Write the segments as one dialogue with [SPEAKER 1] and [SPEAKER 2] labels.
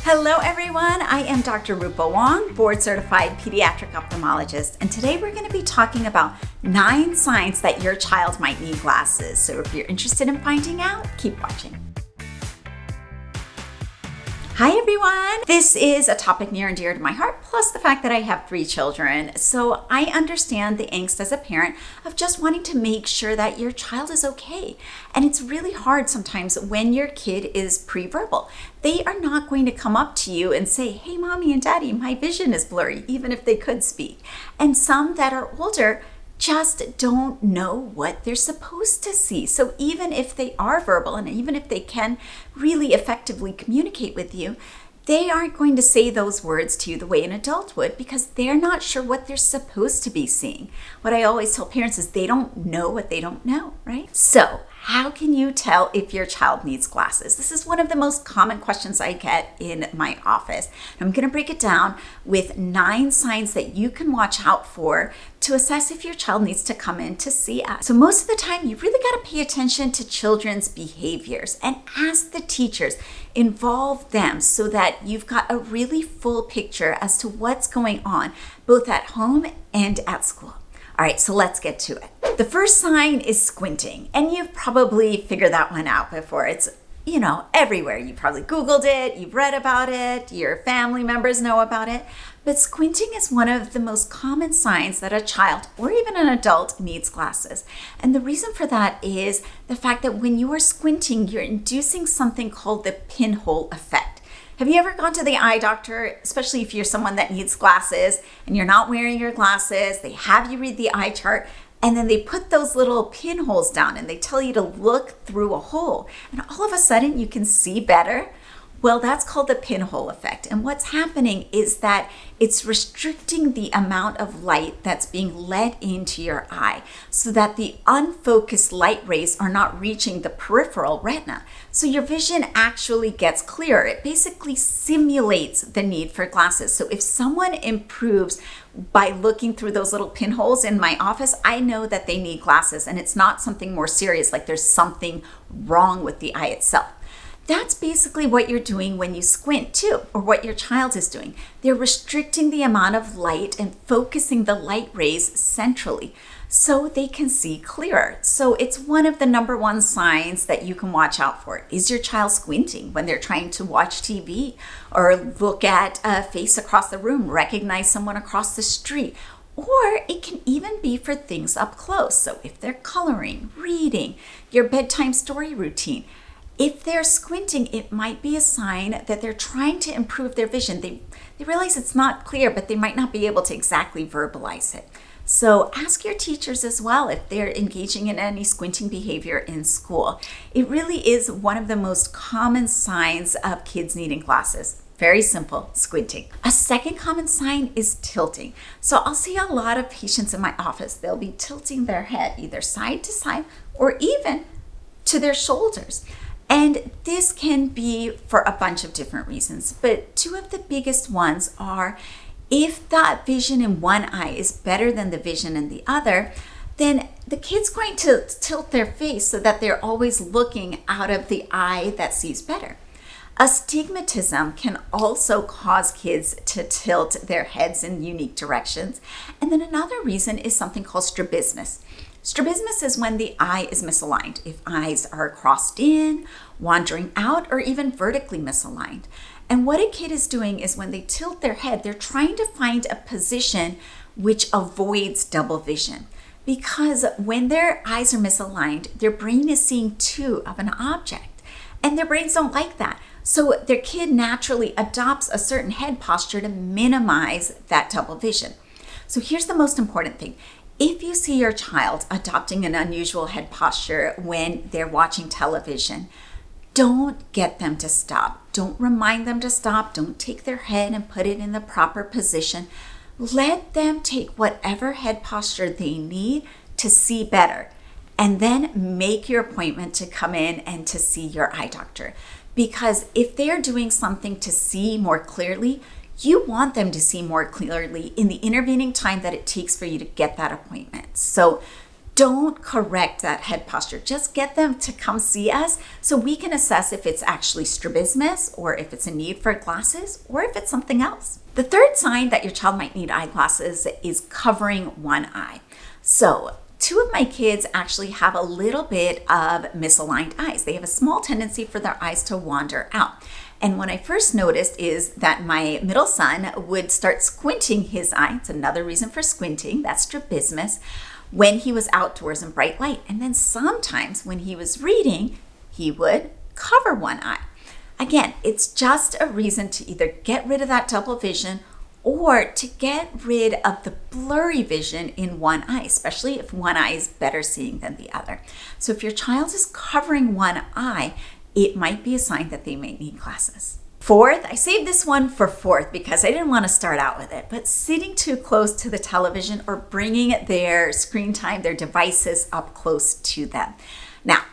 [SPEAKER 1] Hello everyone, I am Dr. Rupa Wong, board certified pediatric ophthalmologist, and today we're going to be talking about 9 signs that your child might need glasses. So if you're interested in finding out, keep watching. Hi everyone! This is a topic near and dear to my heart, plus the fact that I have 3 children. So I understand the angst as a parent of just wanting to make sure that your child is okay. And it's really hard sometimes when your kid is pre-verbal. They are not going to come up to you and say, hey mommy and daddy, my vision is blurry, even if they could speak. And some that are older just don't know what they're supposed to see. So even if they are verbal and even if they can really effectively communicate with you, they aren't going to say those words to you the way an adult would because they're not sure what they're supposed to be seeing. What I always tell parents is they don't know what they don't know, right? So how can you tell if your child needs glasses? This is one of the most common questions I get in my office. I'm going to break it down with 9 signs that you can watch out for to assess if your child needs to come in to see us. So most of the time, you really got to pay attention to children's behaviors and ask the teachers, involve them so that you've got a really full picture as to what's going on, both at home and at school. All right, so let's get to it. The first sign is squinting, and you've probably figured that one out before. It's, everywhere. You probably Googled it, you've read about it, your family members know about it. But squinting is one of the most common signs that a child or even an adult needs glasses. And the reason for that is the fact that when you are squinting, you're inducing something called the pinhole effect. Have you ever gone to the eye doctor, especially if you're someone that needs glasses and you're not wearing your glasses, they have you read the eye chart, and then they put those little pinholes down and they tell you to look through a hole. And all of a sudden you can see better? Well, that's called the pinhole effect. And what's happening is that it's restricting the amount of light that's being let into your eye so that the unfocused light rays are not reaching the peripheral retina. So your vision actually gets clearer. It basically simulates the need for glasses. So if someone improves by looking through those little pinholes in my office, I know that they need glasses, and it's not something more serious, like there's something wrong with the eye itself. That's basically what you're doing when you squint too, or what your child is doing. They're restricting the amount of light and focusing the light rays centrally so they can see clearer. So it's one of the number 1 signs that you can watch out for. Is your child squinting when they're trying to watch TV or look at a face across the room, recognize someone across the street? Or it can even be for things up close. So if they're coloring, reading, your bedtime story routine, if they're squinting, it might be a sign that they're trying to improve their vision. They realize it's not clear, but they might not be able to exactly verbalize it. So ask your teachers as well if they're engaging in any squinting behavior in school. It really is one of the most common signs of kids needing glasses. Very simple, squinting. A second common sign is tilting. So I'll see a lot of patients in my office. They'll be tilting their head either side to side or even to their shoulders. And this can be for a bunch of different reasons, but 2 of the biggest ones are if that vision in one eye is better than the vision in the other, then the kid's going to tilt their face so that they're always looking out of the eye that sees better. Astigmatism can also cause kids to tilt their heads in unique directions. And then another reason is something called strabismus. Strabismus is when the eye is misaligned, if eyes are crossed in, wandering out, or even vertically misaligned. And what a kid is doing is when they tilt their head, they're trying to find a position which avoids double vision. Because when their eyes are misaligned, their brain is seeing 2 of an object, and their brains don't like that. So their kid naturally adopts a certain head posture to minimize that double vision. So here's the most important thing. If you see your child adopting an unusual head posture when they're watching television, don't get them to stop. Don't remind them to stop. Don't take their head and put it in the proper position. Let them take whatever head posture they need to see better, and then make your appointment to come in and to see your eye doctor. Because if they're doing something to see more clearly, you want them to see more clearly in the intervening time that it takes for you to get that appointment. So don't correct that head posture. Just get them to come see us so we can assess if it's actually strabismus or if it's a need for glasses or if it's something else. The third sign that your child might need eyeglasses is covering one eye. So 2 of my kids actually have a little bit of misaligned eyes. They have a small tendency for their eyes to wander out. And what I first noticed is that my middle son would start squinting his eye. It's another reason for squinting, that's strabismus, when he was outdoors in bright light. And then sometimes when he was reading, he would cover one eye. Again, it's just a reason to either get rid of that double vision or to get rid of the blurry vision in one eye, especially if one eye is better seeing than the other. So if your child is covering one eye, it might be a sign that they may need glasses. Fourth, I saved this one for fourth because I didn't want to start out with it, but sitting too close to the television or bringing their screen time, their devices up close to them. Now,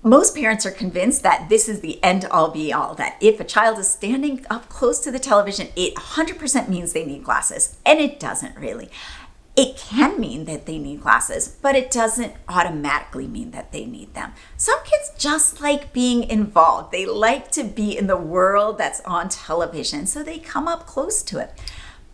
[SPEAKER 1] most parents are convinced that this is the end all be all, that if a child is standing up close to the television, it 100% means they need glasses, and it doesn't really. It can mean that they need glasses, but it doesn't automatically mean that they need them. Some kids just like being involved. They like to be in the world that's on television, so they come up close to it.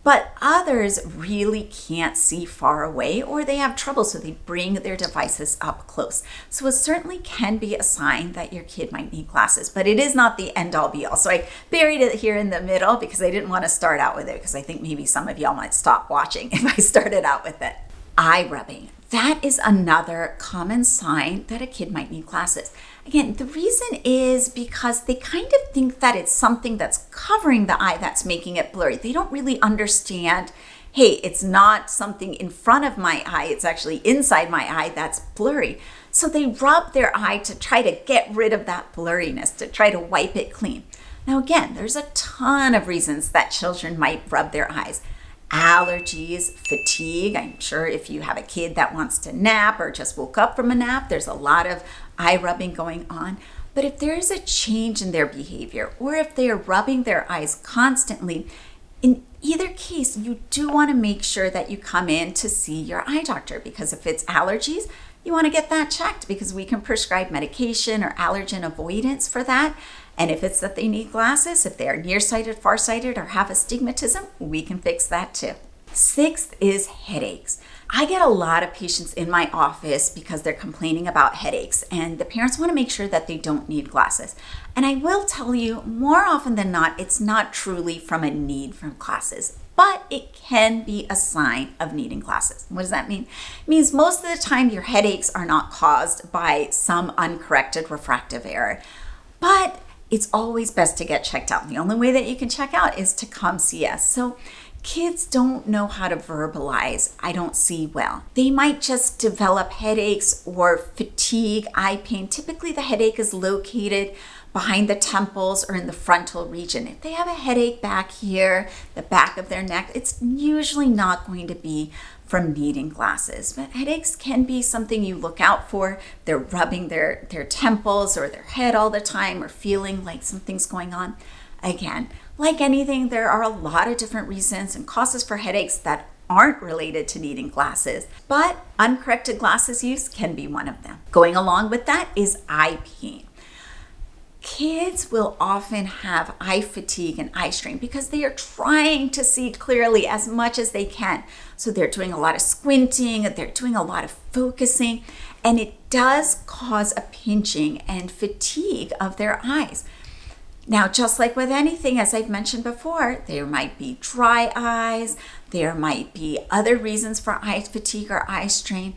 [SPEAKER 1] But others really can't see far away or they have trouble, so they bring their devices up close. So it certainly can be a sign that your kid might need glasses, but it is not the end all be all. So I buried it here in the middle because I didn't want to start out with it because I think maybe some of y'all might stop watching if I started out with it. Eye rubbing. That is another common sign that a kid might need glasses. Again, the reason is because they kind of think that it's something that's covering the eye that's making it blurry. They don't really understand, hey, it's not something in front of my eye, it's actually inside my eye that's blurry. So they rub their eye to try to get rid of that blurriness, to try to wipe it clean. Now again, there's a ton of reasons that children might rub their eyes. Allergies, fatigue. I'm sure if you have a kid that wants to nap or just woke up from a nap, there's a lot of eye rubbing going on. But if there is a change in their behavior or if they are rubbing their eyes constantly, in either case, you do want to make sure that you come in to see your eye doctor, because if it's allergies, you want to get that checked because we can prescribe medication or allergen avoidance for that. And if it's that they need glasses, if they are nearsighted, farsighted, or have astigmatism, we can fix that too. Sixth is headaches. I get a lot of patients in my office because they're complaining about headaches, and the parents want to make sure that they don't need glasses. And I will tell you, more often than not, it's not truly from a need for glasses, but it can be a sign of needing glasses. What does that mean? It means most of the time your headaches are not caused by some uncorrected refractive error, but it's always best to get checked out. The only way that you can check out is to come see us. So kids don't know how to verbalize, I don't see well. They might just develop headaches or fatigue, eye pain. Typically the headache is located behind the temples or in the frontal region. If they have a headache back here, the back of their neck, it's usually not going to be from needing glasses. But headaches can be something you look out for. They're rubbing their temples or their head all the time or feeling like something's going on. Again, like anything, there are a lot of different reasons and causes for headaches that aren't related to needing glasses, but uncorrected glasses use can be one of them. Going along with that is eye pain. Kids will often have eye fatigue and eye strain because they are trying to see clearly as much as they can. So they're doing a lot of squinting, they're doing a lot of focusing, and it does cause a pinching and fatigue of their eyes. Now, just like with anything, as I've mentioned before, there might be dry eyes, there might be other reasons for eye fatigue or eye strain,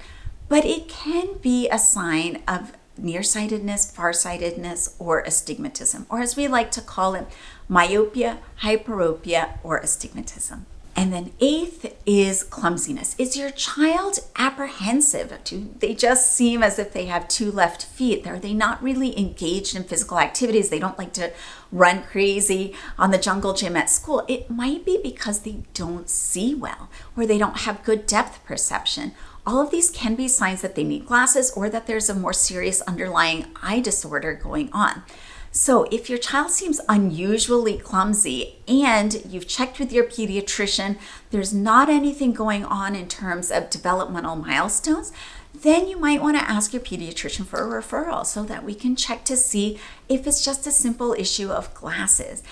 [SPEAKER 1] but it can be a sign of nearsightedness, farsightedness, or astigmatism, or as we like to call it, myopia, hyperopia, or astigmatism. And then eighth is clumsiness. Is your child apprehensive? Do they just seem as if they have 2 left feet? Are they not really engaged in physical activities? They don't like to run crazy on the jungle gym at school. It might be because they don't see well, or they don't have good depth perception. All of these can be signs that they need glasses or that there's a more serious underlying eye disorder going on. So if your child seems unusually clumsy and you've checked with your pediatrician, there's not anything going on in terms of developmental milestones, then you might want to ask your pediatrician for a referral so that we can check to see if it's just a simple issue of glasses.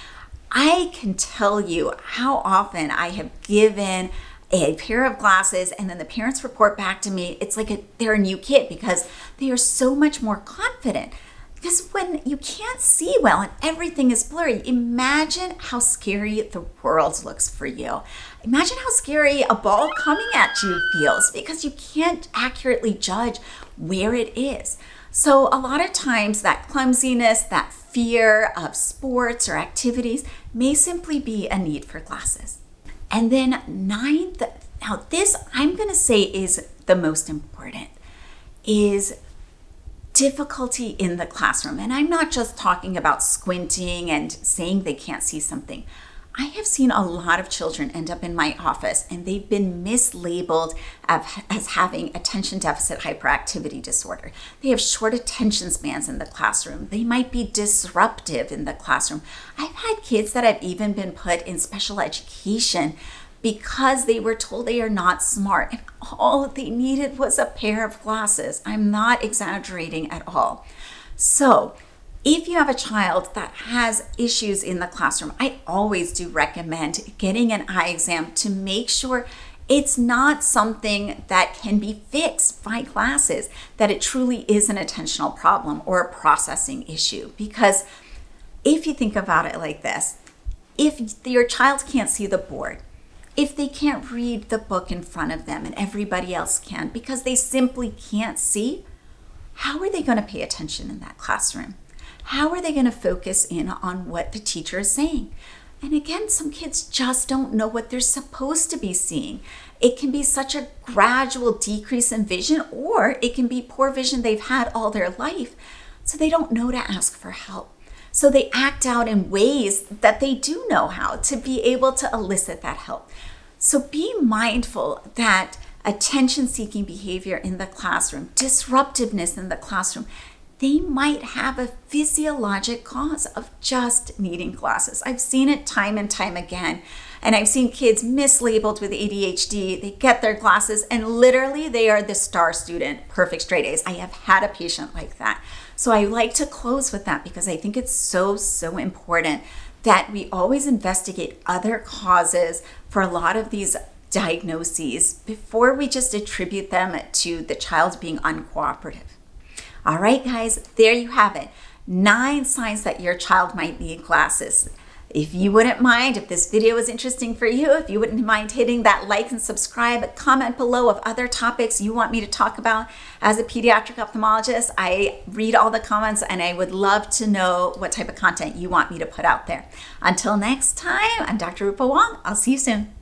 [SPEAKER 1] I can tell you how often I have given a pair of glasses and then the parents report back to me, it's like they're a new kid because they are so much more confident. Because when you can't see well and everything is blurry, imagine how scary the world looks for you. Imagine how scary a ball coming at you feels because you can't accurately judge where it is. So a lot of times that clumsiness, that fear of sports or activities may simply be a need for glasses. And then ninth, now this I'm going to say is the most important, is difficulty in the classroom. And I'm not just talking about squinting and saying they can't see something. I have seen a lot of children end up in my office and they've been mislabeled as having attention deficit hyperactivity disorder. They have short attention spans in the classroom. They might be disruptive in the classroom. I've had kids that have even been put in special education because they were told they are not smart and all they needed was a pair of glasses. I'm not exaggerating at all. So if you have a child that has issues in the classroom, I always do recommend getting an eye exam to make sure it's not something that can be fixed by glasses, that it truly is an attentional problem or a processing issue. Because if you think about it like this, if your child can't see the board, if they can't read the book in front of them and everybody else can because they simply can't see, how are they going to pay attention in that classroom? How are they going to focus in on what the teacher is saying? And again, some kids just don't know what they're supposed to be seeing. It can be such a gradual decrease in vision, or it can be poor vision they've had all their life, so they don't know to ask for help. So they act out in ways that they do know how to be able to elicit that help. So be mindful that attention-seeking behavior in the classroom, disruptiveness in the classroom, they might have a physiologic cause of just needing glasses. I've seen it time and time again. And I've seen kids mislabeled with ADHD. They get their glasses and literally they are the star student, perfect straight A's. I have had a patient like that. So I like to close with that because I think it's so important that we always investigate other causes for a lot of these diagnoses before we just attribute them to the child being uncooperative. All right, guys, there you have it. 9 signs that your child might need glasses. If you wouldn't mind, if this video was interesting for you, if you wouldn't mind hitting that like and subscribe, comment below of other topics you want me to talk about. As a pediatric ophthalmologist, I read all the comments and I would love to know what type of content you want me to put out there. Until next time, I'm Dr. Rupa Wong. I'll see you soon.